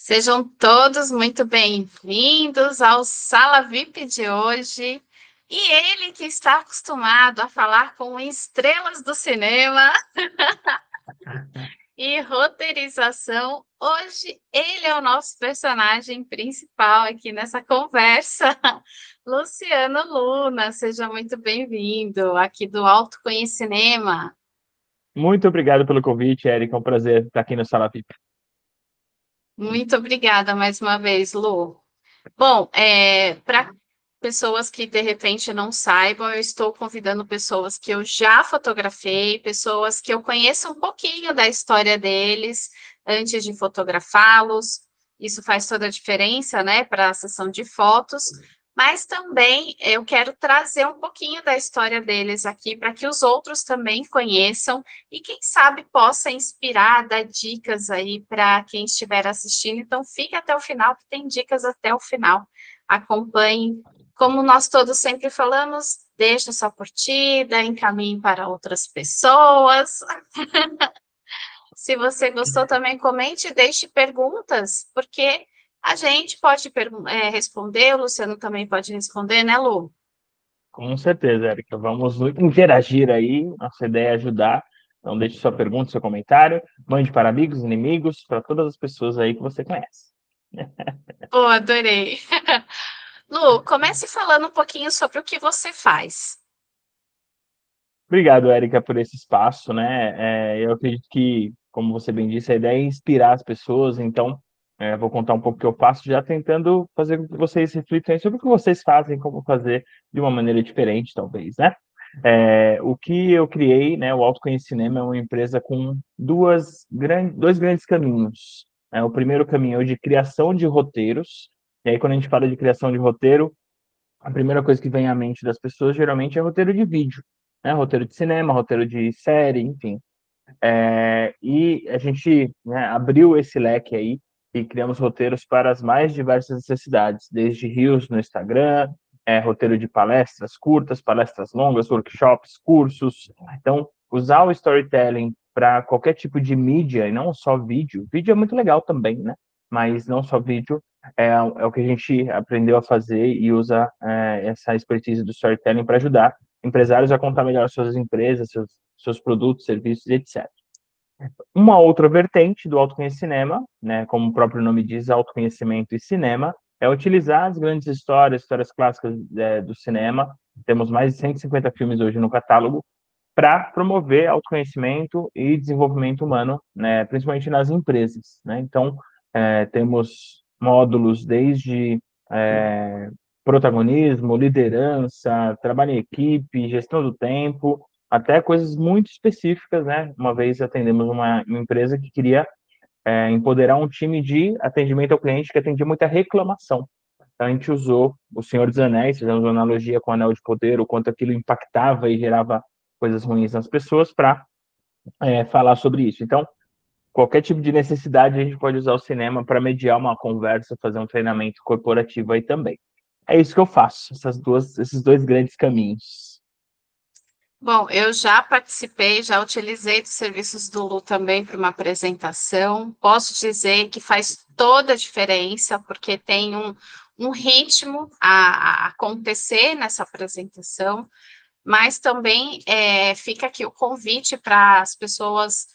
Sejam todos muito bem-vindos ao Sala VIP de hoje. E ele que está acostumado a falar com estrelas do cinema e roteirização, hoje ele é o nosso personagem principal aqui nessa conversa. Luciano Luna, seja muito bem-vindo aqui do Alto Cinema. Muito obrigado pelo convite, Eric. É um prazer estar aqui no Sala VIP. Muito obrigada mais uma vez, Lu. Bom, para pessoas que de repente não saibam, eu estou convidando pessoas que eu já fotografei, pessoas que eu conheço um pouquinho da história deles antes de fotografá-los. Isso faz toda a diferença, né, para a sessão de fotos. Mas também eu quero trazer um pouquinho da história deles aqui para que os outros também conheçam e, quem sabe, possa inspirar, dar dicas aí para quem estiver assistindo. Então, fique até o final, que tem dicas até o final. Acompanhe. Como nós todos sempre falamos, deixe sua curtida, encaminhe para outras pessoas. Se você gostou, também comente e deixe perguntas, porque a gente pode responder, o Luciano também pode responder, né, Lu? Com certeza, Eric. Vamos interagir aí. Nossa ideia é ajudar. Então, deixe sua pergunta, seu comentário. Mande para amigos, inimigos, para todas as pessoas aí que você conhece. Oh, adorei. Lu, comece falando um pouquinho sobre o que você faz. Obrigado, Érica, por esse espaço, né? Eu acredito que, como você bem disse, a ideia é inspirar as pessoas. Então, vou contar um pouco o que eu faço, já tentando fazer com que vocês reflitam sobre o que vocês fazem, como fazer de uma maneira diferente, talvez, né? O que eu criei, né? O Autoconhecimento é uma empresa com dois grandes caminhos. O primeiro caminho é o de criação de roteiros. E aí, quando a gente fala de criação de roteiro, a primeira coisa que vem à mente das pessoas geralmente é roteiro de vídeo, né? Roteiro de cinema, roteiro de série, enfim. E a gente, né, abriu esse leque aí e criamos roteiros para as mais diversas necessidades, desde reels no Instagram, roteiro de palestras curtas, palestras longas, workshops, cursos. Então, usar o storytelling para qualquer tipo de mídia, e não só vídeo. Vídeo é muito legal também, né? Mas não só vídeo, é o que a gente aprendeu a fazer e usa essa expertise do storytelling para ajudar empresários a contar melhor suas empresas, seus produtos, serviços, etc. Uma outra vertente do autoconhecimento, né, como o próprio nome diz, autoconhecimento e cinema, é utilizar as grandes histórias clássicas do cinema. Temos mais de 150 filmes hoje no catálogo para promover autoconhecimento e desenvolvimento humano, né, principalmente nas empresas, né? Então, temos módulos desde é, protagonismo, liderança, trabalho em equipe, gestão do tempo, até coisas muito específicas, né? Uma vez atendemos uma empresa que queria empoderar um time de atendimento ao cliente que atendia muita reclamação. Então, a gente usou o Senhor dos Anéis, fizemos uma analogia com o Anel de Poder, o quanto aquilo impactava e gerava coisas ruins nas pessoas para falar sobre isso. Então, qualquer tipo de necessidade, a gente pode usar o cinema para mediar uma conversa, fazer um treinamento corporativo aí também. É isso que eu faço, esses dois grandes caminhos. Bom, eu já participei, já utilizei dos serviços do Lu também para uma apresentação. Posso dizer que faz toda a diferença, porque tem um ritmo a acontecer nessa apresentação, mas também fica aqui o convite para as pessoas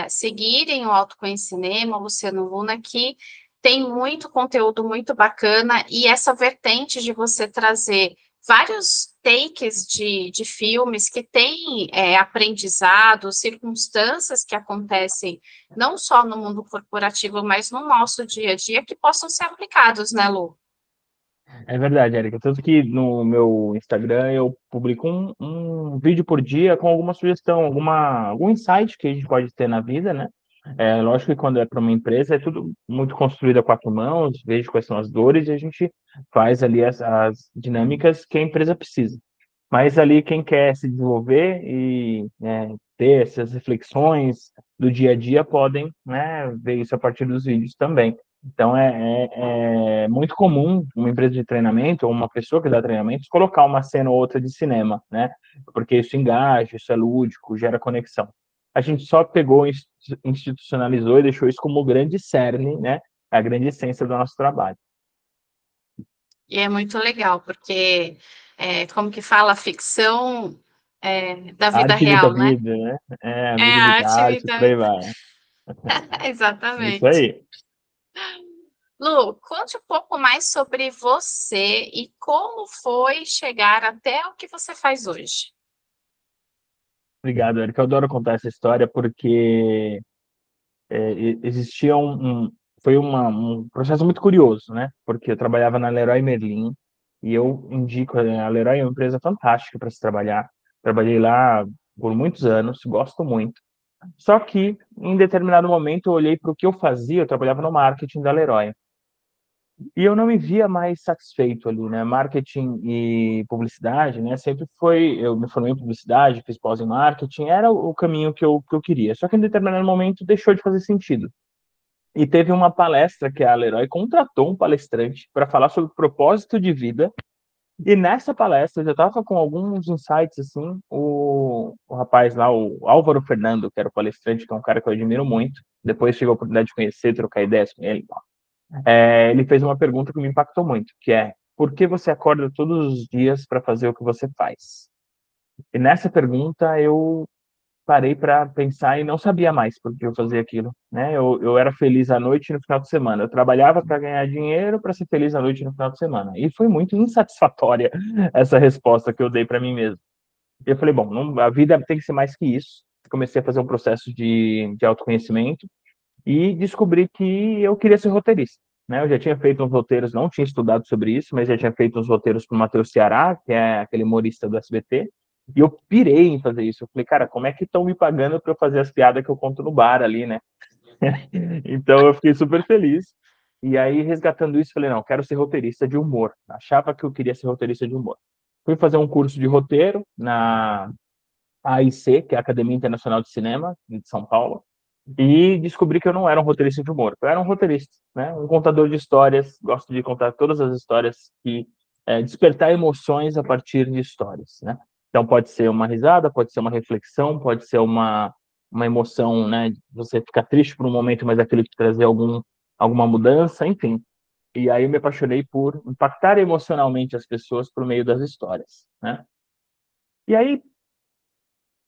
seguirem o Autoconhecimento, o Luciano Luna, que tem muito conteúdo muito bacana, e essa vertente de você trazer vários takes de filmes que têm aprendizado, circunstâncias que acontecem não só no mundo corporativo, mas no nosso dia a dia, que possam ser aplicados, né, Lu? É verdade, Érica. Tanto que no meu Instagram eu publico um vídeo por dia com alguma sugestão, algum insight que a gente pode ter na vida, né? Lógico que quando é para uma empresa é tudo muito construído a quatro mãos, vejo quais são as dores e a gente faz ali as dinâmicas que a empresa precisa. Mas ali quem quer se desenvolver e ter essas reflexões do dia a dia podem, né, ver isso a partir dos vídeos também. Então é muito comum uma empresa de treinamento ou uma pessoa que dá treinamentos colocar uma cena ou outra de cinema, né? Porque isso engaja, isso é lúdico, gera conexão. A gente só pegou, institucionalizou e deixou isso como o grande cerne, né? a grande essência do nosso trabalho. E é muito legal, porque, como que fala, a ficção da A vida arte imita a real, né? vida, né? É, a É vida a imita a arte arte, por aí vai. É isso exatamente. aí. Lu, conte um pouco mais sobre você e como foi chegar até o que você faz hoje. Obrigado, Eric. Eu adoro contar essa história porque existia foi um processo muito curioso, né? Porque eu trabalhava na Leroy Merlin e eu indico, a Leroy é uma empresa fantástica para se trabalhar. Trabalhei lá por muitos anos, gosto muito. Só que, em determinado momento, eu olhei para o que eu fazia, eu trabalhava no marketing da Leroy. E eu não me via mais satisfeito ali, né? Marketing e publicidade, né? Sempre foi. Eu me formei em publicidade, fiz pós em marketing, era o caminho que eu queria. Só que em determinado momento deixou de fazer sentido. E teve uma palestra que a Leroy contratou um palestrante para falar sobre propósito de vida. E nessa palestra eu já estava com alguns insights assim. O rapaz lá, o Álvaro Fernando, que era o palestrante, que é um cara que eu admiro muito. Depois tive a oportunidade de conhecer, trocar ideias com ele. Ele fez uma pergunta que me impactou muito, que é: por que você acorda todos os dias para fazer o que você faz? E nessa pergunta eu parei para pensar e não sabia mais por que eu fazia aquilo, né? Eu era feliz à noite e no final de semana. Eu trabalhava para ganhar dinheiro para ser feliz à noite e no final de semana. E foi muito insatisfatória essa resposta que eu dei para mim mesmo. E eu falei, bom, não, a vida tem que ser mais que isso. Comecei a fazer um processo de autoconhecimento e descobri que eu queria ser roteirista. Né? Eu já tinha feito uns roteiros, não tinha estudado sobre isso, mas já tinha feito uns roteiros para o Matheus Ceará, que é aquele humorista do SBT, e eu pirei em fazer isso. Eu falei, cara, como é que estão me pagando para eu fazer as piadas que eu conto no bar ali, né? Então eu fiquei super feliz. E aí, resgatando isso, falei, não, quero ser roteirista de humor. Achava que eu queria ser roteirista de humor. Fui fazer um curso de roteiro na AIC, que é a Academia Internacional de Cinema, de São Paulo, e descobri que eu não era um roteirista de humor, eu era um roteirista, né? Um contador de histórias, gosto de contar todas as histórias que despertar emoções a partir de histórias, né? Então pode ser uma risada, pode ser uma reflexão, pode ser uma emoção, né? Você ficar triste por um momento, mas aquilo te trazer alguma mudança, enfim. E aí eu me apaixonei por impactar emocionalmente as pessoas por meio das histórias, né? E aí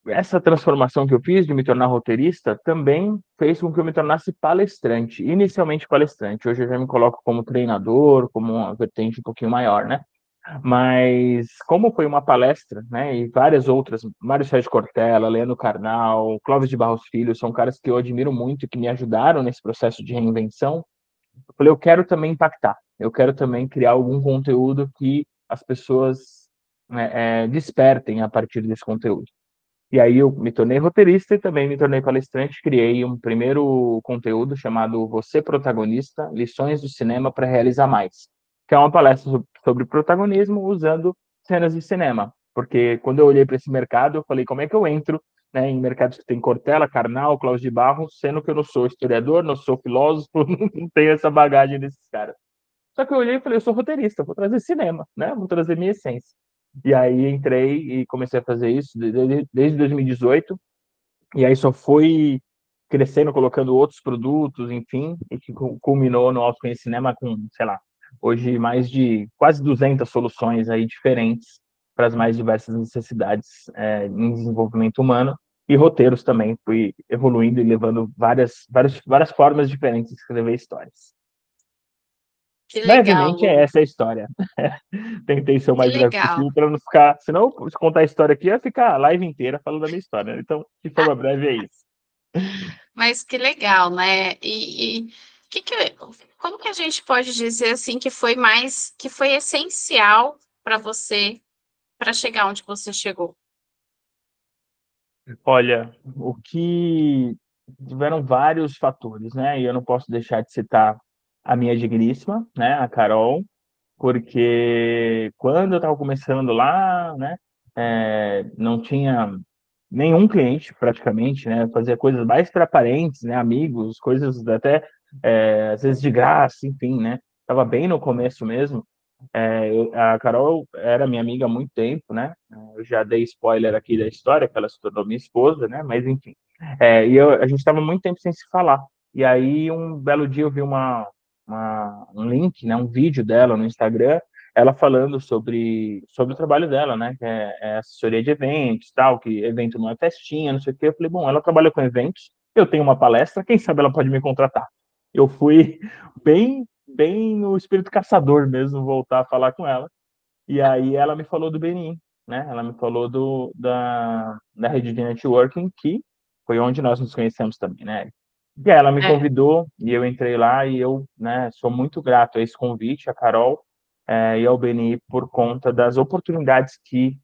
essa transformação que eu fiz de me tornar roteirista também fez com que eu me tornasse palestrante, inicialmente palestrante. Hoje eu já me coloco como treinador, como uma vertente um pouquinho maior, né? Mas como foi uma palestra, né, e várias outras, Mário Sérgio Cortella, Leandro Carnal, Clóvis de Barros Filho, são caras que eu admiro muito e que me ajudaram nesse processo de reinvenção. Eu falei, eu quero também impactar, eu quero também criar algum conteúdo que as pessoas, né, despertem a partir desse conteúdo. E aí eu me tornei roteirista e também me tornei palestrante, criei um primeiro conteúdo chamado Você Protagonista, Lições do Cinema para Realizar Mais, que é uma palestra sobre protagonismo usando cenas de cinema. Porque quando eu olhei para esse mercado, eu falei, como é que eu entro, né, em mercados que tem Cortella, Karnal, Cláudio de Barros, sendo que eu não sou historiador, não sou filósofo, não tenho essa bagagem desses caras. Só que eu olhei e falei, eu sou roteirista, vou trazer cinema, né? Vou trazer minha essência. E aí entrei e comecei a fazer isso desde 2018, e aí só foi crescendo, colocando outros produtos, enfim, e que culminou no Autoconhece Cinema com, sei lá, hoje mais de quase 200 soluções aí diferentes para as mais diversas necessidades em desenvolvimento humano, e roteiros também, fui evoluindo e levando várias formas diferentes de escrever histórias. Que legal, Brevemente, Lu. essa é a história. Tentei ser o Que mais breve legal. possível para não ficar. Senão, se contar a história aqui, ia ficar a live inteira falando da minha história, né? Então, de forma breve, é isso. Mas que legal, né? E que que, como que a gente pode dizer assim que foi essencial para você para chegar onde você chegou? Olha, o que tiveram vários fatores, né? E eu não posso deixar de citar a minha digníssima, né? A Carol, porque quando eu estava começando lá, né? Não tinha nenhum cliente praticamente, né? Fazia coisas mais para parentes, né? Amigos, coisas até às vezes de graça, enfim, né? Tava bem no começo mesmo. A Carol era minha amiga há muito tempo, né? Eu já dei spoiler aqui da história, que ela se tornou minha esposa, né? Mas enfim. A gente estava muito tempo sem se falar. E aí, um belo dia, eu vi um link, né, um vídeo dela no Instagram, ela falando sobre o trabalho dela, né, que é assessoria de eventos, tal, que evento não é festinha, não sei o quê. Eu falei, bom, ela trabalha com eventos, eu tenho uma palestra, quem sabe ela pode me contratar. Eu fui bem no espírito caçador mesmo, voltar a falar com ela. E aí ela me falou do Benin, né? Ela me falou da rede de networking, que foi onde nós nos conhecemos também, né? E aí ela me É, convidou e eu entrei lá e eu, né, sou muito grato a esse convite, a Carol, e ao Beni por conta das oportunidades que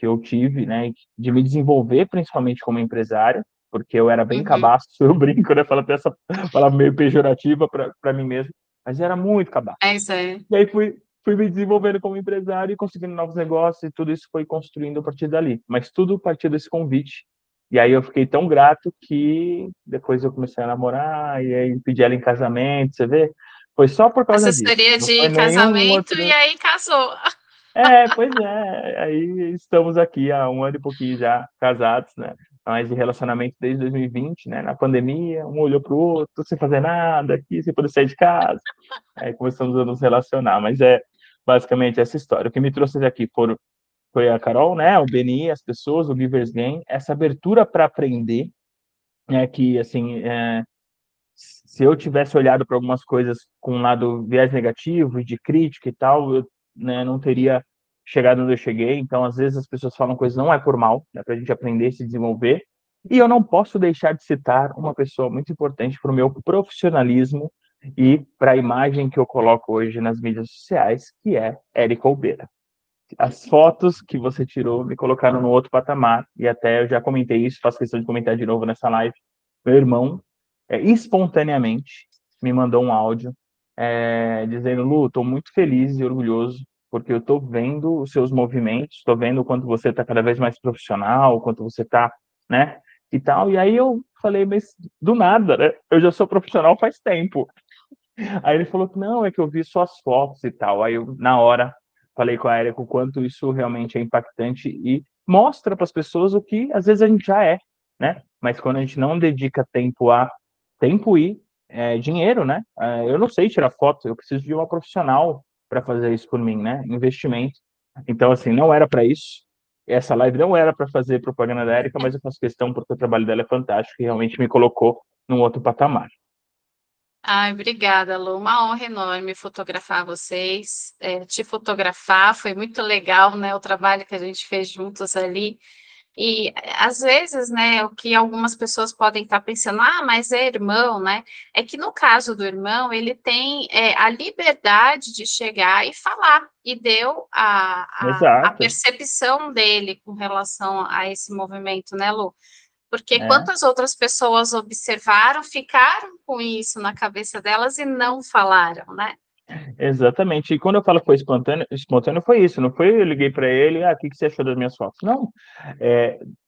eu tive, né, de me desenvolver principalmente como empresário, porque eu era bem uhum, cabaço, eu brinco, né, falo até essa palavra meio pejorativa para mim mesmo, mas era muito cabaço. é isso aí. E aí fui me desenvolvendo como empresário e conseguindo novos negócios, e tudo isso foi construindo a partir dali. Mas tudo a partir desse convite. E aí eu fiquei tão grato que depois eu comecei a namorar, e aí pedi ela em casamento, você vê? Foi só por causa disso. Assessoria Não foi de nenhum casamento e outro. aí casou. Pois é. Aí estamos aqui há um ano e pouquinho já casados, né? Mas de relacionamento desde 2020, né? Na pandemia, um olhou pro outro, sem fazer nada aqui, sem poder sair de casa. Aí começamos a nos relacionar, mas é basicamente essa história. O que me trouxe aqui foi a Carol, né, o Beni, as pessoas, o Givers Game, essa abertura para aprender, né, que, assim, se eu tivesse olhado para algumas coisas com um lado viés negativo e de crítica e tal, eu, né, não teria chegado onde eu cheguei. Então, às vezes, as pessoas falam coisas não é por mal, é para a gente aprender, se desenvolver. E eu não posso deixar de citar uma pessoa muito importante para o meu profissionalismo e para a imagem que eu coloco hoje nas mídias sociais, que é Érica Olbeira. As fotos que você tirou me colocaram no outro patamar, e até eu já comentei isso, faço questão de comentar de novo nessa live. Meu irmão, espontaneamente, me mandou um áudio dizendo: Lu, estou muito feliz e orgulhoso, porque eu estou vendo os seus movimentos, estou vendo o quanto você está cada vez mais profissional, o quanto você está, né, e tal. E aí eu falei, mas do nada, né? Eu já sou profissional faz tempo. Aí ele falou que não, é que eu vi suas fotos e tal. Aí eu, na hora, falei com a Erika o quanto isso realmente é impactante e mostra para as pessoas o que às vezes a gente já é, né? Mas quando a gente não dedica tempo e dinheiro, né? Eu não sei tirar foto, eu preciso de uma profissional para fazer isso por mim, né? Investimento. Então, assim, não era para isso. Essa live não era para fazer propaganda da Erika, mas eu faço questão porque o trabalho dela é fantástico e realmente me colocou num outro patamar. Ai, obrigada, Lu. Uma honra enorme fotografar vocês, te fotografar. Foi muito legal, né, o trabalho que a gente fez juntos ali. E às vezes, né, o que algumas pessoas podem estar pensando, ah, mas é irmão, né? É que no caso do irmão, ele tem a liberdade de chegar e falar, e deu a Exato. percepção dele com relação a esse movimento, né, Lu? Porque É. quantas outras pessoas observaram, ficaram com isso na cabeça delas e não falaram, né? Exatamente. E quando eu falo que foi espontâneo foi isso. Não foi eu liguei para ele, o que que você achou das minhas fotos? Não.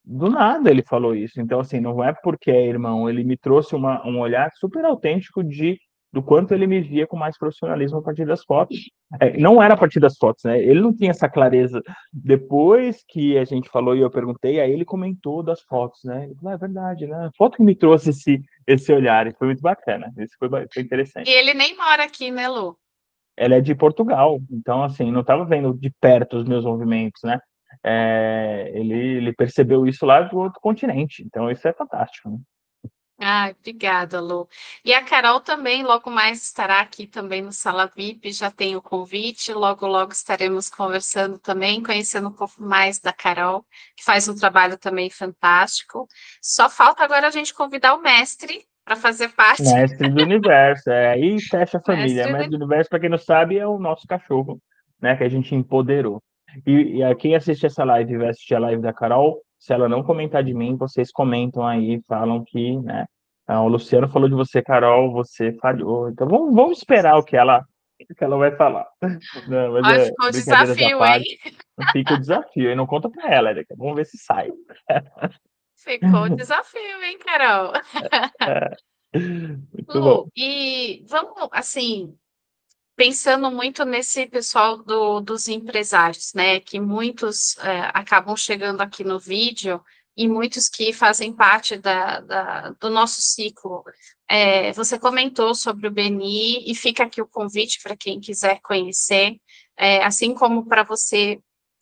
Do nada ele falou isso. Então, assim, não é porque é irmão. Ele me trouxe um olhar super autêntico do quanto ele me via com mais profissionalismo a partir das fotos. Não era a partir das fotos, né? Ele não tinha essa clareza. Depois que a gente falou e eu perguntei, aí ele comentou das fotos, né? Ele falou, é verdade, né? A foto que me trouxe esse olhar. E foi muito bacana. Isso foi E interessante. ele nem mora aqui, né, Lu? Ela é de Portugal, então assim, não estava vendo de perto os meus movimentos, né? Ele percebeu isso lá do outro continente, então isso é fantástico, né? Ah, obrigada, Lu. E a Carol também, logo mais estará aqui também no Sala VIP, já tem o convite, logo, logo estaremos conversando também, conhecendo um pouco mais da Carol, que faz um trabalho também fantástico. Só falta agora a gente convidar o mestre para fazer parte, Mestre do Universo, aí fecha a família. mestre Mestre do... do Universo, para quem não sabe, é o nosso cachorro, né? Que a gente empoderou. E a quem assiste essa live e vai assistir a live da Carol, se ela não comentar de mim, vocês comentam aí, falam que, né? O Luciano falou de você, Carol, você falhou. Então vamos esperar o que ela vai falar. Não, mas Olha, ficou o brincadeiras à desafio, parte, hein? fica o desafio. E não conta para ela, Erika. Vamos ver se sai. Ficou o desafio, hein, Carol? Muito bom. Lu, e vamos, assim, pensando muito nesse pessoal dos empresários, né? Que muitos acabam chegando aqui no vídeo e muitos que fazem parte do nosso ciclo. Você comentou sobre o Beni, e fica aqui o convite para quem quiser conhecer, assim como para você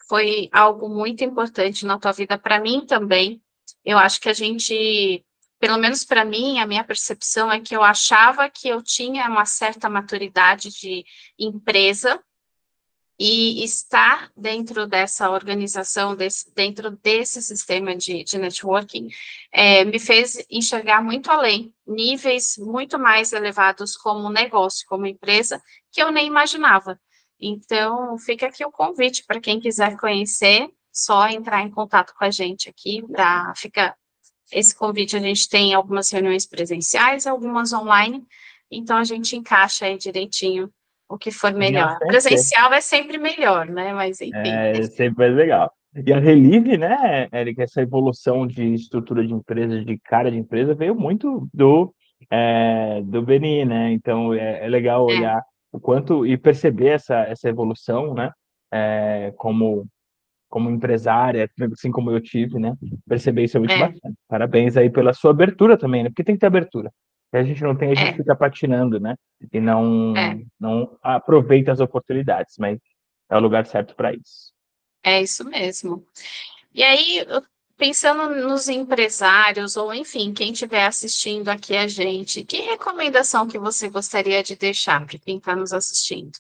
foi algo muito importante na tua vida, para mim também. Eu acho que a gente, pelo menos para mim, a minha percepção é que eu achava que eu tinha uma certa maturidade de empresa, e estar dentro dessa organização, dentro desse sistema de networking, me fez enxergar muito além, níveis muito mais elevados como negócio, como empresa, que eu nem imaginava. Então, fica aqui o convite para quem quiser conhecer, só entrar em contato com a gente aqui, para ficar. Esse convite a gente tem algumas reuniões presenciais, algumas online, então a gente encaixa aí direitinho o que for Venha melhor. conhecer. Presencial é sempre melhor, né? Mas enfim. É sempre mais legal. E a Relive, né, Érica, essa evolução de estrutura de empresa, de cara de empresa, veio muito do Beni, né? Então é legal É, olhar o quanto e perceber essa evolução, né? Como empresária, assim como eu tive, né? Perceber isso é muito é, bacana. Parabéns aí pela sua abertura também, né? Porque tem que ter abertura. Se a gente não tem, a gente é, fica patinando, né? E é, não aproveita as oportunidades, mas é o lugar certo para isso. é isso mesmo. E aí, pensando nos empresários, ou enfim, quem estiver assistindo aqui a gente, que recomendação que você gostaria de deixar para quem está nos assistindo?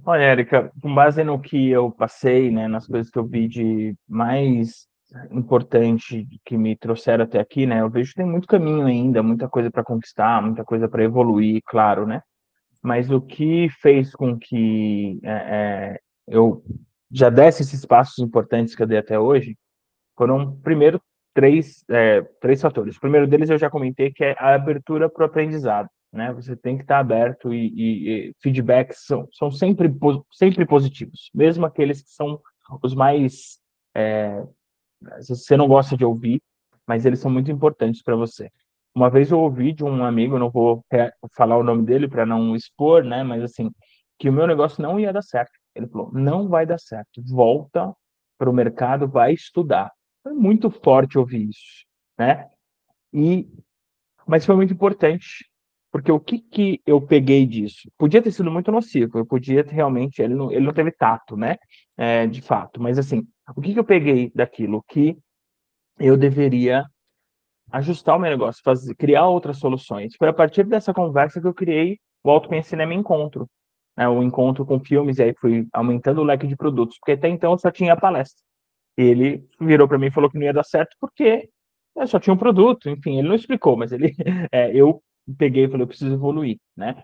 Olha, Érica, com base no que eu passei, né, nas coisas que eu vi de mais importante que me trouxeram até aqui, né, eu vejo que tem muito caminho ainda, muita coisa para conquistar, muita coisa para evoluir, claro, né? Mas o que fez com que eu já desse esses passos importantes que eu dei até hoje foram, primeiro, três fatores. O primeiro deles eu já comentei, que é a abertura para o aprendizado, né? Você tem que estar aberto e feedbacks são sempre positivos, mesmo aqueles que são os mais você não gosta de ouvir, mas eles são muito importantes para você. Uma vez eu ouvi de um amigo, não vou falar o nome dele para não expor, né? Mas assim, que o meu negócio não ia dar certo. Ele falou: não vai dar certo. Volta para o mercado, vai estudar. Foi muito forte ouvir isso, né? E mas foi muito importante, porque o que que eu peguei disso? Podia ter sido muito nocivo, eu podia realmente, ele não teve tato, né? De fato, mas assim, o que que eu peguei daquilo? Que eu deveria ajustar o meu negócio, criar outras soluções. Foi a partir dessa conversa que eu criei o Autoconhecimento Cinema Encontro, né? O encontro com filmes, e aí fui aumentando o leque de produtos, porque até então eu só tinha palestra. Ele virou para mim e falou que não ia dar certo porque eu só tinha um produto, enfim, ele não explicou, mas eu peguei e falei, eu preciso evoluir, né?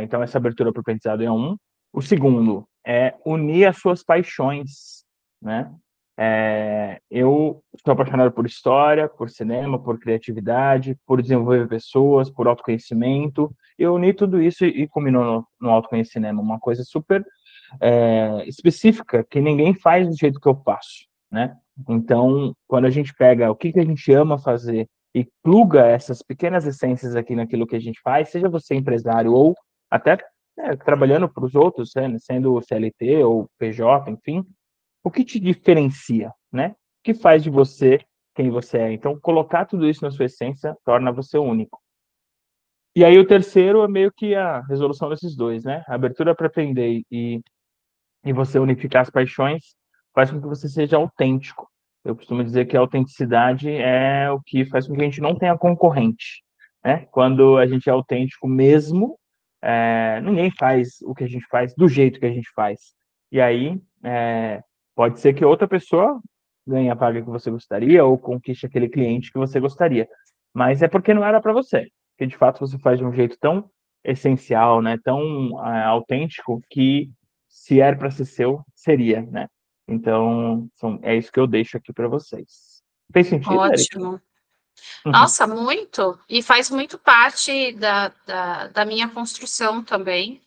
Então essa abertura para o aprendizado é um. O segundo é unir as suas paixões, né? Eu sou apaixonado por história, por cinema, por criatividade, por desenvolver pessoas, por autoconhecimento. Eu uni tudo isso e combinou no autoconhecimento, uma coisa super específica que ninguém faz do jeito que eu faço, né? Então, quando a gente pega o que que a gente ama fazer e pluga essas pequenas essências aqui naquilo que a gente faz, seja você empresário ou até trabalhando para os outros, né, sendo CLT ou PJ, enfim, o que te diferencia, né? O que faz de você quem você é? Então, colocar tudo isso na sua essência torna você único. E aí o terceiro é meio que a resolução desses dois, né? A abertura para aprender e você unificar as paixões faz com que você seja autêntico. Eu costumo dizer que a autenticidade é o que faz com que a gente não tenha concorrente, né? Quando a gente é autêntico mesmo, ninguém faz o que a gente faz do jeito que a gente faz. E aí, pode ser que outra pessoa ganhe a paga que você gostaria ou conquiste aquele cliente que você gostaria. Mas é porque não era para você. Porque de fato você faz de um jeito tão essencial, né? Tão autêntico que se era para ser seu, seria, né? Então, é isso que eu deixo aqui para vocês. Fez sentido, Eric? Ótimo. Nossa, muito. E faz muito parte da minha construção também.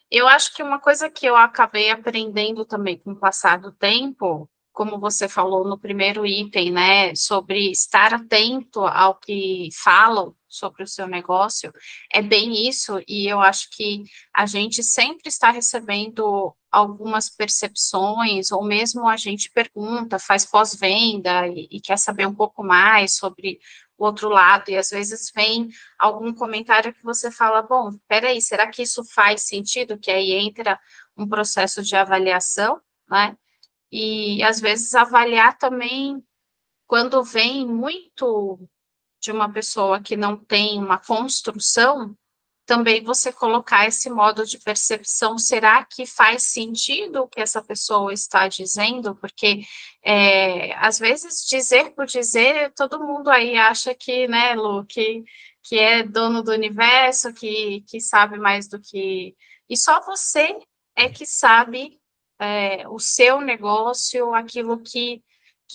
Eu acho que uma coisa que eu acabei aprendendo também com o passar do tempo, como você falou no primeiro item, né, sobre estar atento ao que falam sobre o seu negócio, é bem isso, e eu acho que a gente sempre está recebendo algumas percepções, ou mesmo a gente pergunta, faz pós-venda e quer saber um pouco mais sobre o outro lado, e às vezes vem algum comentário que você fala, bom, peraí, será que isso faz sentido? Que aí entra um processo de avaliação, né? E às vezes avaliar também quando vem muito de uma pessoa que não tem uma construção, também você colocar esse modo de percepção, será que faz sentido o que essa pessoa está dizendo? Porque às vezes dizer por dizer, todo mundo aí acha que, né, Lu, que é dono do universo, que sabe mais do que. E só você é que sabe o seu negócio, aquilo que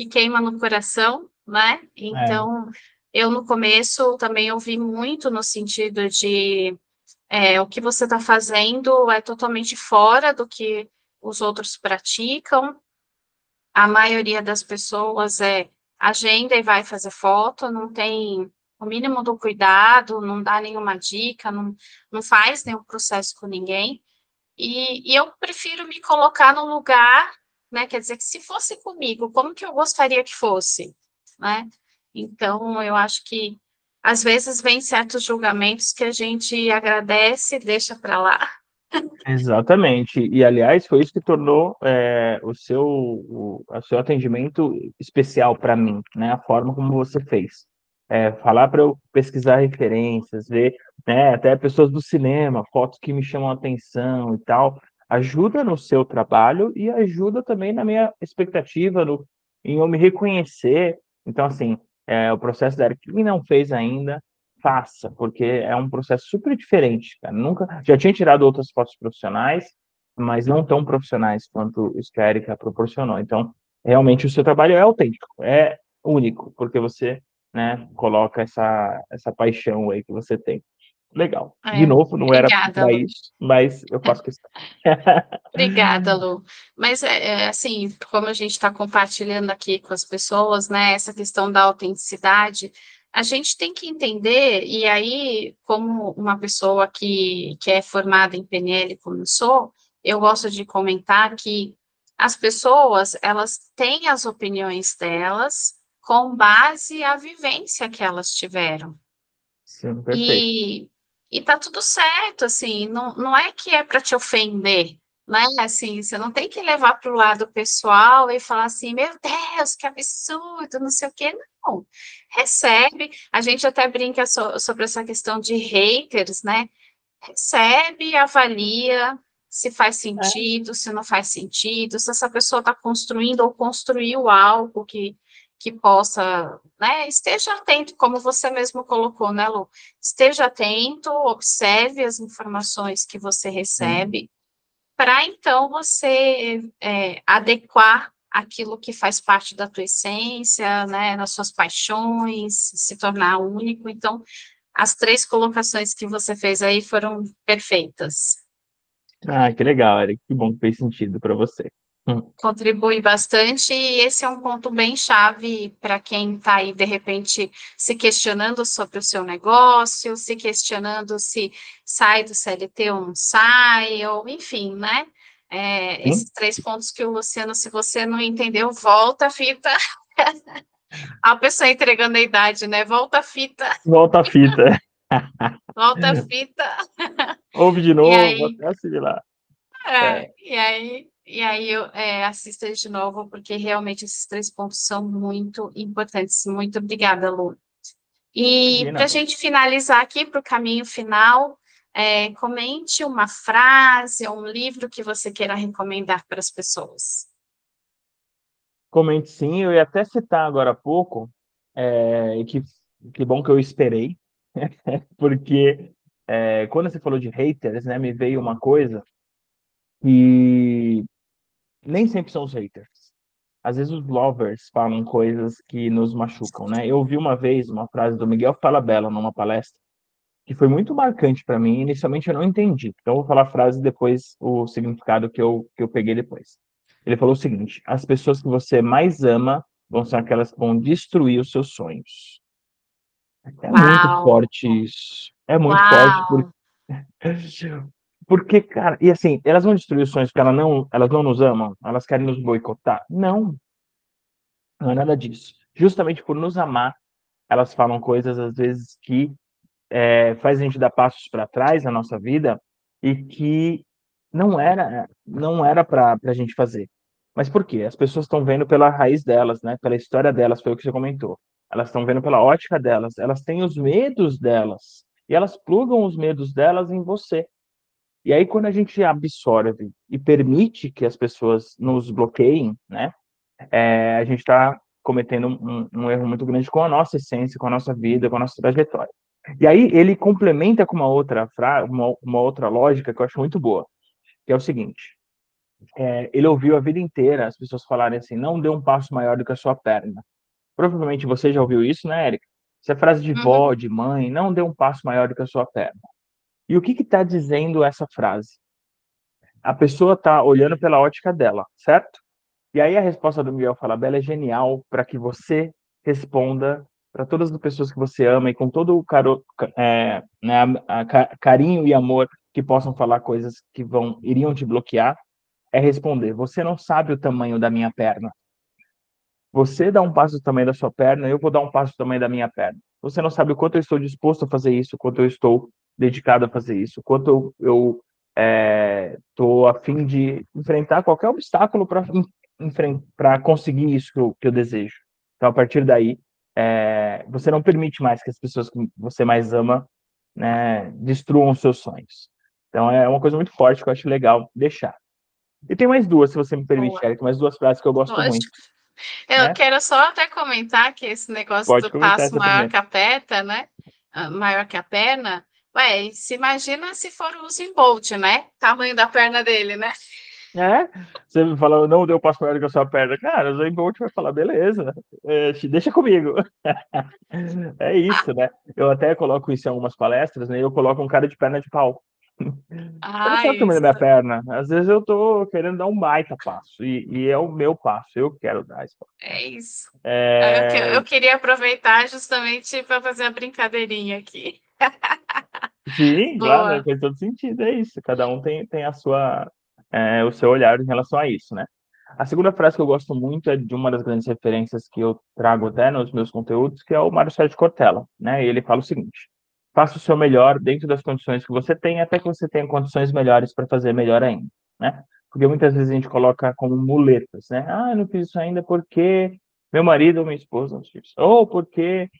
queima no coração, né? É, Então, eu no começo também ouvi muito no sentido de o que você está fazendo é totalmente fora do que os outros praticam. A maioria das pessoas agenda e vai fazer foto, não tem o mínimo do cuidado, não dá nenhuma dica, não faz nenhum processo com ninguém. E eu prefiro me colocar no lugar, né? Quer dizer, que se fosse comigo, como que eu gostaria que fosse, né? Então, eu acho que às vezes vem certos julgamentos que a gente agradece, deixa para lá. exatamente. E, aliás, foi isso que tornou o seu atendimento especial para mim, né? A forma como você fez. Falar para eu pesquisar referências, ver, né, até pessoas do cinema, fotos que me chamam a atenção e tal, ajuda no seu trabalho e ajuda também na minha expectativa, em eu me reconhecer. Então, assim, o processo da Eric, quem não fez ainda, faça, porque é um processo super diferente, cara. Nunca, já tinha tirado outras fotos profissionais, mas não tão profissionais quanto isso que a Erika proporcionou. Então, realmente o seu trabalho é autêntico, é único, porque você, né, coloca essa paixão aí que você tem. Legal. De novo, não era Obrigada, para Lu. isso, mas eu faço questão. Obrigada, Lu. Mas, assim, como a gente está compartilhando aqui com as pessoas, né, essa questão da autenticidade, a gente tem que entender, e aí, como uma pessoa que é formada em PNL, como eu sou, eu gosto de comentar que as pessoas, elas têm as opiniões delas com base à vivência que elas tiveram. Sim, perfeito. E tá tudo certo, assim, não é que é para te ofender, né? Assim, você não tem que levar para o lado pessoal e falar assim, meu Deus, que absurdo, não sei o quê, não. Recebe, a gente até brinca sobre essa questão de haters, né? Recebe, avalia se faz É, sentido, se não faz sentido, se essa pessoa está construindo ou construiu algo que possa, né? Esteja atento, como você mesmo colocou, né, Lu? Esteja atento, observe as informações que você sim. recebe, para então você adequar aquilo que faz parte da tua essência, né, nas suas paixões, se tornar único. Então, as três colocações que você fez aí foram perfeitas. Ah, que legal, Eric. Que bom que fez sentido para você. Hum. Contribui bastante, e esse é um ponto bem chave para quem está aí, de repente, se questionando sobre o seu negócio, se questionando se sai do CLT ou não sai, ou enfim, né? Sim? Esses três pontos que o Luciano, se você não entendeu, volta a fita. A pessoa entregando a idade, né? Volta a fita, Volta a fita. volta a fita. Ouve de E novo, aí, até assimilar. É, e aí eu assisto de novo, porque realmente esses três pontos são muito importantes. Muito obrigada, Lu. E imagina. para a gente finalizar aqui para o caminho final, comente uma frase ou um livro que você queira recomendar para as pessoas. Comente sim, eu ia até citar agora há pouco, e que bom que eu esperei, porque quando você falou de haters, né, me veio uma coisa que nem sempre são os haters. Às vezes os lovers falam coisas que nos machucam, né? Eu ouvi uma vez uma frase do Miguel Falabella numa palestra que foi muito marcante para mim. Inicialmente eu não entendi, então eu vou falar a frase e depois o significado que eu peguei depois. Ele falou o seguinte: as pessoas que você mais ama vão ser aquelas que vão destruir os seus sonhos. É muito Uau, forte isso. É muito forte uau. porque, cara, e assim, elas vão destruir os sonhos porque elas não nos amam, elas querem nos boicotar. Não, não é nada disso. Justamente por nos amar, elas falam coisas às vezes que faz a gente dar passos para trás na nossa vida e que não era para a gente fazer. Mas por quê? As pessoas estão vendo pela raiz delas, né? Pela história delas, foi o que você comentou. Elas estão vendo pela ótica delas, elas têm os medos delas e elas plugam os medos delas em você. E aí quando a gente absorve e permite que as pessoas nos bloqueiem, né? A gente está cometendo um erro muito grande com a nossa essência, com a nossa vida, com a nossa trajetória. E aí ele complementa com uma outra lógica que eu acho muito boa, que é o seguinte: ele ouviu a vida inteira as pessoas falarem assim, não dê um passo maior do que a sua perna. Provavelmente você já ouviu isso, né, Érica? Essa é frase de Uhum. vó, de mãe, não dê um passo maior do que a sua perna. E o que está dizendo essa frase? A pessoa está olhando pela ótica dela, certo? E aí a resposta do Miguel Falabella é genial para que você responda para todas as pessoas que você ama e com todo o né, carinho e amor que possam falar coisas que iriam te bloquear, é responder: você não sabe o tamanho da minha perna. Você dá um passo do tamanho da sua perna, eu vou dar um passo do tamanho da minha perna. Você não sabe o quanto eu estou disposto a fazer isso, o quanto eu estou dedicado a fazer isso, o quanto eu estou a fim de enfrentar qualquer obstáculo para conseguir isso que eu desejo. Então, a partir daí, você não permite mais que as pessoas que você mais ama, né, destruam os seus sonhos. Então, é uma coisa muito forte que eu acho legal deixar. E tem mais duas, se você me permite, Boa. Eric, mais duas frases que eu gosto muito, Lógico. Eu né? quero só até comentar que esse negócio Pode do comentar passo essa maior primeira. que a perna, né? Maior que a perna. Ué, e se imagina se for o Usain Bolt, né? Tamanho da perna dele, né? É, você me fala, não deu passo maior que a sua perna. Cara, o Zayn Bolt vai falar, beleza, deixa comigo. É isso, né? Eu até coloco isso em algumas palestras, né? Eu coloco um cara de perna de pau. Você não Ah, sabe o tamanho isso. da minha perna. Às vezes eu tô querendo dar um baita passo, e é o meu passo, eu quero dar esse passo. É isso. É, Eu queria aproveitar justamente para fazer a brincadeirinha aqui. sim, claro, né? Boa. Faz todo sentido, é isso. Cada um tem o seu olhar em relação a isso, né? A segunda frase que eu gosto muito é de uma das grandes referências que eu trago até nos meus conteúdos, que é o Mário Sérgio Cortella, né? E ele fala o seguinte: faça o seu melhor dentro das condições que você tem, até que você tenha condições melhores para fazer melhor ainda, né? Porque muitas vezes a gente coloca como muletas, né? Ah, eu não fiz isso ainda porque meu marido ou minha esposa não fez. Ou porque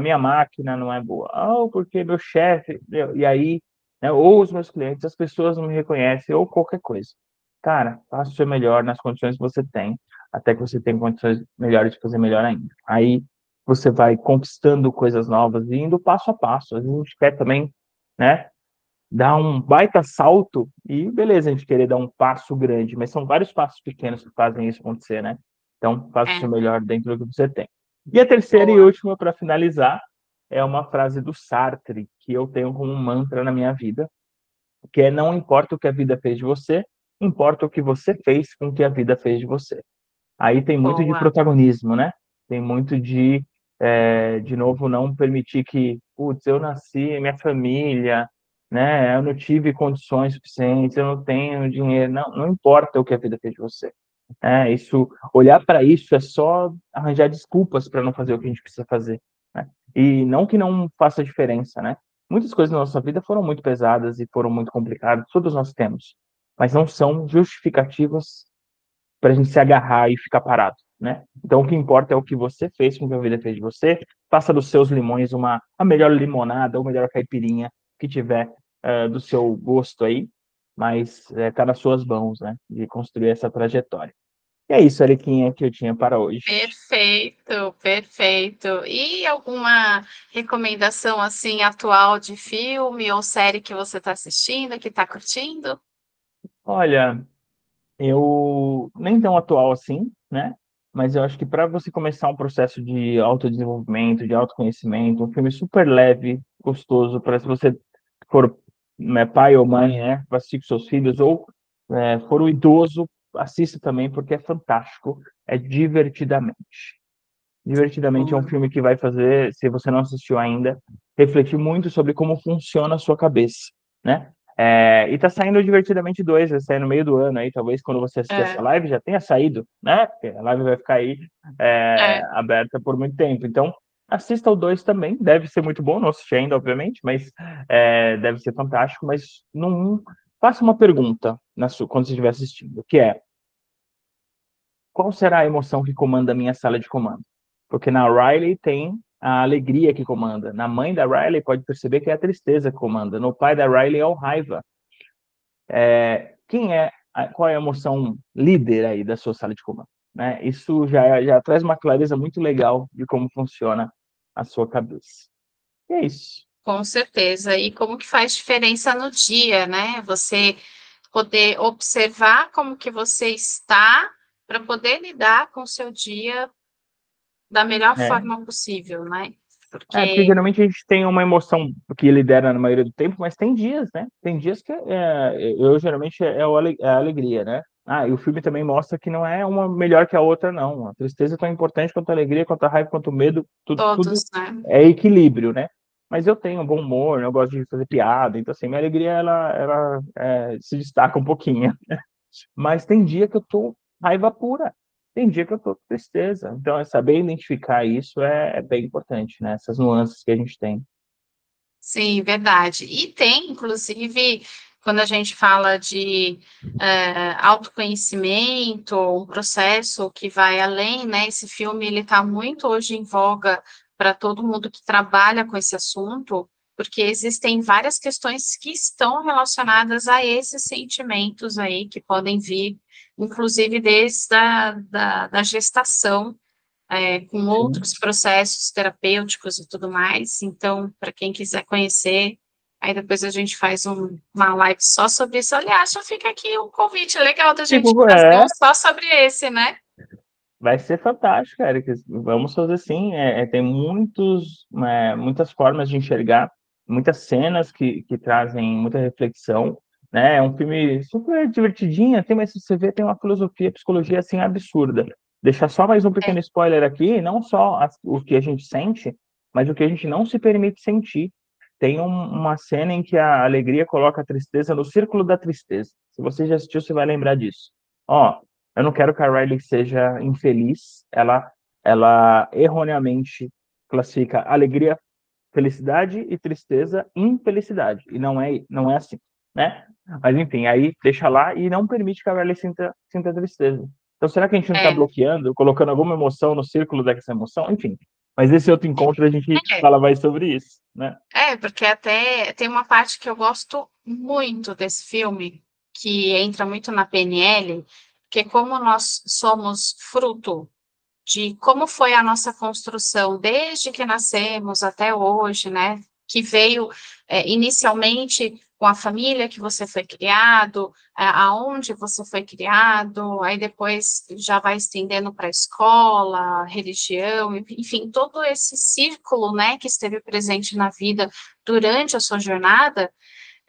minha máquina não é boa. Ou porque meu chefe. E aí, né? Ou os meus clientes, as pessoas não me reconhecem, ou qualquer coisa. Cara, faça o seu melhor nas condições que você tem, até que você tenha condições melhores de fazer melhor ainda. Aí você vai conquistando coisas novas e indo passo a passo. A gente quer também, né, dar um baita salto e beleza, a gente querer dar um passo grande, mas são vários passos pequenos que fazem isso acontecer, né? Então, faça o seu É, melhor dentro do que você tem. E a terceira e boa. última, para finalizar, é uma frase do Sartre, que eu tenho como um mantra na minha vida, que é: não importa o que a vida fez de você, importa o que você fez com o que a vida fez de você. Aí tem muito de Boa. protagonismo, né? Tem muito de novo, não permitir que, putz, eu nasci, minha família, né? Eu não tive condições suficientes, eu não tenho dinheiro. Não, não importa o que a vida fez de você. Olhar para isso é só arranjar desculpas para não fazer o que a gente precisa fazer, né? E não que não faça diferença, né? Muitas coisas na nossa vida foram muito pesadas e foram muito complicadas, todos nós temos, mas não são justificativas para a gente se agarrar e ficar parado, né? Então, o que importa é o que você fez com o que a vida fez de você. Faça dos seus limões a melhor limonada ou melhor caipirinha que tiver do seu gosto aí, mas tá nas suas mãos, né? De construir essa trajetória. E é isso, Ariquinha, que eu tinha para hoje. Perfeito, perfeito. E alguma recomendação assim atual de filme ou série que você está assistindo, que está curtindo? Olha, eu nem tão atual assim, né? Mas eu acho que para você começar um processo de autodesenvolvimento, de autoconhecimento, um filme super leve, gostoso, para se você for, né, pai ou mãe, né, para assistir com seus filhos, ou for um idoso, assista também, porque é fantástico, é Divertidamente. Divertidamente é um Boa. filme que vai fazer, se você não assistiu ainda, refletir muito sobre como funciona a sua cabeça, né? E tá saindo Divertidamente 2, vai sair no meio do ano aí, talvez quando você assistir essa É, live já tenha saído, né? Porque a live vai ficar aí é. aberta por muito tempo. Então, assista o 2 também, deve ser muito bom, não assisti ainda, obviamente, mas deve ser fantástico, mas não faça uma pergunta quando você estiver assistindo, que é: qual será a emoção que comanda a minha sala de comando? Porque na Riley tem a alegria que comanda. Na mãe da Riley pode perceber que é a tristeza que comanda. No pai da Riley é o raiva. Qual é a emoção líder aí da sua sala de comando? Né? Isso já traz uma clareza muito legal de como funciona a sua cabeça. E é isso. Com certeza. E como que faz diferença no dia, né? Você poder observar como que você está para poder lidar com o seu dia da melhor É, forma possível, né? porque Porque geralmente a gente tem uma emoção que lidera na maioria do tempo, mas tem dias, né? Tem dias que eu geralmente é a alegria, né? E o filme também mostra que não é uma melhor que a outra, não. A tristeza é tão importante quanto a alegria, quanto a raiva, quanto o medo, tudo todos, né? é equilíbrio, né? Mas eu tenho bom humor, eu gosto de fazer piada, então assim, minha alegria ela se destaca um pouquinho. Mas tem dia que eu tô raiva pura, tem dia que eu tô com tristeza. Então, saber identificar isso é bem importante, né? Essas nuances que a gente tem. Sim, verdade. E tem, inclusive, quando a gente fala de autoconhecimento, um processo que vai além, né? Esse filme ele está muito hoje em voga para todo mundo que trabalha com esse assunto, porque existem várias questões que estão relacionadas a esses sentimentos aí que podem vir, inclusive desde da gestação com Sim. outros processos terapêuticos e tudo mais. Então, para quem quiser conhecer, aí depois a gente faz uma live só sobre isso. Aliás, já fica aqui um convite legal da gente Tipo, fazer um só sobre esse, né? vai ser fantástico, Eric. Vamos fazer sim. Tem muitas formas de enxergar, muitas cenas que trazem muita reflexão, né? É um filme super divertidinho, mas se você vê, tem uma filosofia, psicologia assim absurda. Deixar só mais um É, pequeno spoiler aqui, não só o que a gente sente, mas o que a gente não se permite sentir. Tem uma cena em que a alegria coloca a tristeza no círculo da tristeza. Se você já assistiu, você vai lembrar disso. Ó, eu não quero que a Riley seja infeliz. Ela erroneamente classifica alegria, felicidade e tristeza em felicidade. E não é assim, né? Mas enfim, aí deixa lá e não permite que a Riley sinta tristeza. Então, será que a gente não está é, bloqueando, colocando alguma emoção no círculo dessa emoção? Enfim, mas esse outro encontro a gente é, fala mais sobre isso, né? porque até tem uma parte que eu gosto muito desse filme, que entra muito na PNL, que é como nós somos fruto de como foi a nossa construção desde que nascemos até hoje, né? Que veio inicialmente com a família que você foi criado, aonde você foi criado, aí depois já vai estendendo para a escola, religião, enfim, todo esse círculo, né, que esteve presente na vida durante a sua jornada.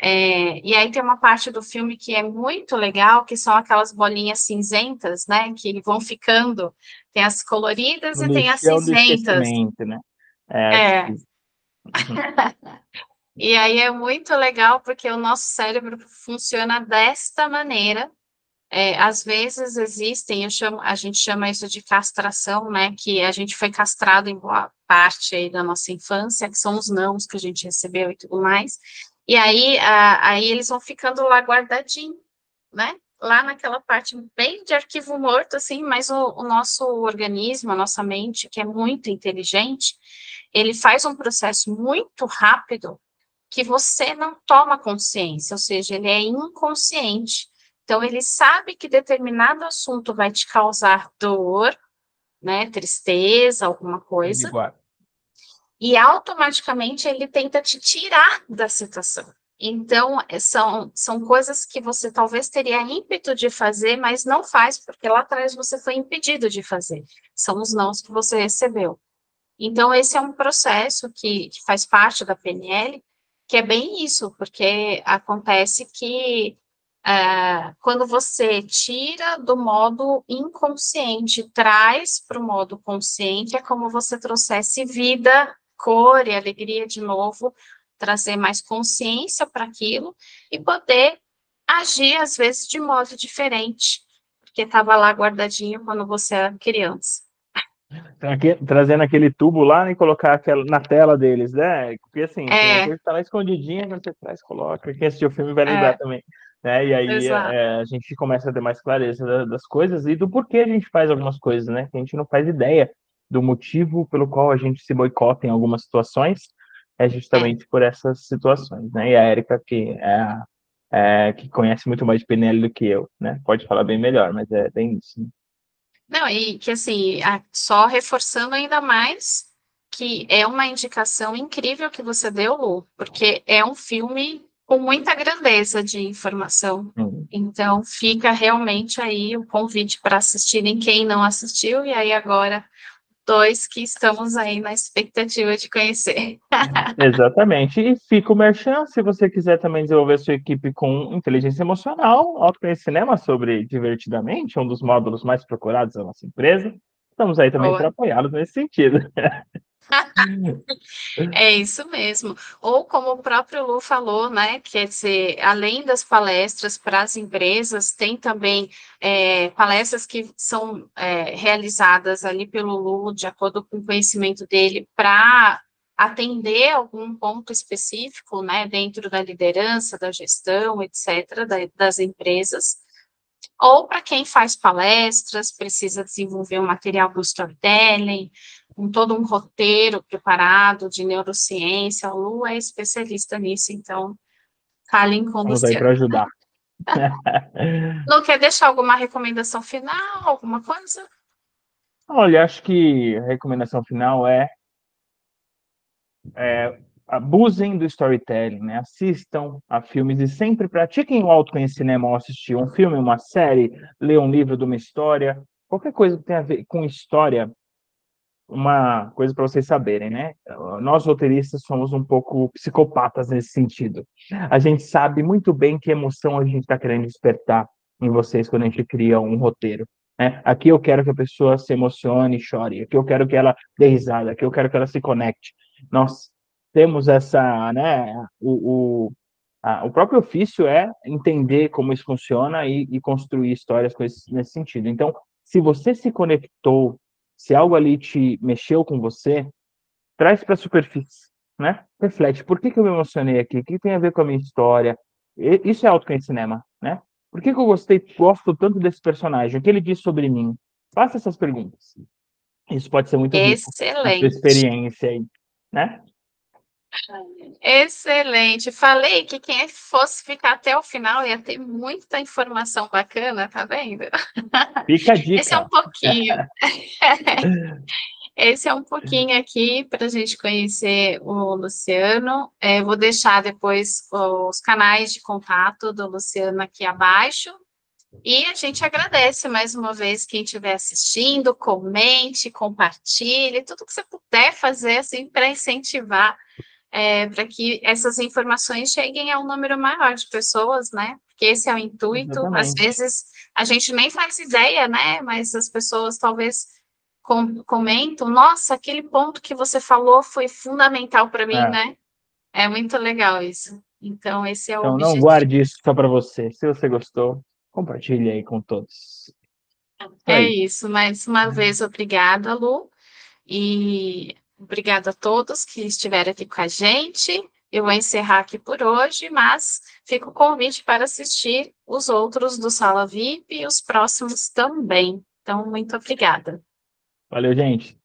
E aí tem uma parte do filme que é muito legal, que são aquelas bolinhas cinzentas, né, que vão ficando. Tem as coloridas No e tem as lixão do cinzentas. esquecimento, né? É, Uhum. e aí é muito legal porque o nosso cérebro funciona desta maneira. Às vezes existem, a gente chama isso de castração, né, que a gente foi castrado em boa parte aí da nossa infância, que são os nãos que a gente recebeu e tudo mais. E aí, aí eles vão ficando lá guardadinhos, né? Lá naquela parte bem de arquivo morto, assim, mas o nosso organismo, a nossa mente, que é muito inteligente, ele faz um processo muito rápido que você não toma consciência, ou seja, ele é inconsciente. Então, ele sabe que determinado assunto vai te causar dor, né, tristeza, alguma Ele coisa, guarda. e automaticamente ele tenta te tirar da situação. Então, são coisas que você talvez teria ímpeto de fazer, mas não faz, porque lá atrás você foi impedido de fazer. São os nãos que você recebeu. Então, esse é um processo que faz parte da PNL, que é bem isso, porque acontece que quando você tira do modo inconsciente, traz para o modo consciente, é como você trouxesse vida, cor e alegria de novo, trazer mais consciência para aquilo e poder agir, às vezes, de modo diferente, porque estava lá guardadinho quando você era criança. Trazendo aquele tubo lá e colocar aquela na tela deles, né? Porque assim, tem uma É, coisa que tá lá escondidinha, quando você traz, coloca. Quem assistiu o filme vai lembrar é, também, né? E aí exato. a gente começa a ter mais clareza das coisas e do porquê a gente faz algumas coisas, né? Que a gente não faz ideia do motivo pelo qual a gente se boicota em algumas situações, é É. justamente por essas situações, né? E a Erika, que conhece muito mais de PNL do que eu, né? Pode falar bem melhor, mas é bem isso, né? Não, e que assim, só reforçando ainda mais que é uma indicação incrível que você deu, Lu, porque é um filme com muita grandeza de informação. Hum. Então, fica realmente aí o convite para assistirem quem não assistiu, e aí agora dois que estamos aí na expectativa de conhecer. Exatamente. E fica o merchan, se você quiser também desenvolver sua equipe com inteligência emocional, Autoconhece Cinema sobre Divertidamente, um dos módulos mais procurados da nossa empresa. Estamos aí também Boa. para apoiá-los nesse sentido. É isso mesmo. Ou como o próprio Lu falou, né? Quer dizer, além das palestras para as empresas, tem também palestras que são realizadas ali pelo Lu, de acordo com o conhecimento dele, para atender algum ponto específico, né, dentro da liderança, da gestão, etc., das empresas. Ou para quem faz palestras, precisa desenvolver um material para o storytelling, com todo um roteiro preparado de neurociência. O Lu é especialista nisso, então falem com o Estamos aí Luciano. para ajudar. Lu, quer deixar alguma recomendação final, alguma coisa? Olha, acho que a recomendação final abusem do storytelling, né? Assistam a filmes e sempre pratiquem o autoconhecimento ao assistir um filme, uma série, ler um livro de uma história, qualquer coisa que tenha a ver com história. Uma coisa para vocês saberem, né? Nós roteiristas somos um pouco psicopatas nesse sentido. A gente sabe muito bem que emoção a gente está querendo despertar em vocês quando a gente cria um roteiro, né? Aqui eu quero que a pessoa se emocione e chore. Aqui eu quero que ela dê risada. Aqui eu quero que ela se conecte. Nós temos essa, né? O próprio ofício é entender como isso funciona e construir histórias nesse sentido. Então, se você se conectou, se algo ali te mexeu com você, traz para a superfície, né? Reflete. Por que que eu me emocionei aqui? O que tem a ver com a minha história? Isso é autoconhecimento, né? Por que que eu gosto tanto desse personagem? O que ele diz sobre mim? Faça essas perguntas. Isso pode ser muito rico na sua Excelente. experiência aí, né? Excelente. Falei que quem fosse ficar até o final ia ter muita informação bacana, tá vendo? Fica a Esse é um dica. pouquinho. Esse é um pouquinho aqui para a gente conhecer o Luciano. Vou deixar depois os canais de contato do Luciano aqui abaixo. E a gente agradece mais uma vez quem estiver assistindo, comente, compartilhe, tudo que você puder fazer assim para incentivar, para que essas informações cheguem a um número maior de pessoas, né? Porque esse é o intuito. Às Exatamente. vezes a gente nem faz ideia, né? Mas as pessoas talvez comentam, nossa, aquele ponto que você falou foi fundamental para mim, É. né? É muito legal isso. Então, esse é o Então, não objetivo. guarde isso só para você. Se você gostou, compartilhe aí com todos. Isso É aí. isso. Mais uma vez, obrigada, Lu. E obrigada a todos que estiveram aqui com a gente. Eu vou encerrar aqui por hoje, mas fica o convite para assistir os outros do Sala VIP e os próximos também. Então, muito obrigada. Valeu, gente.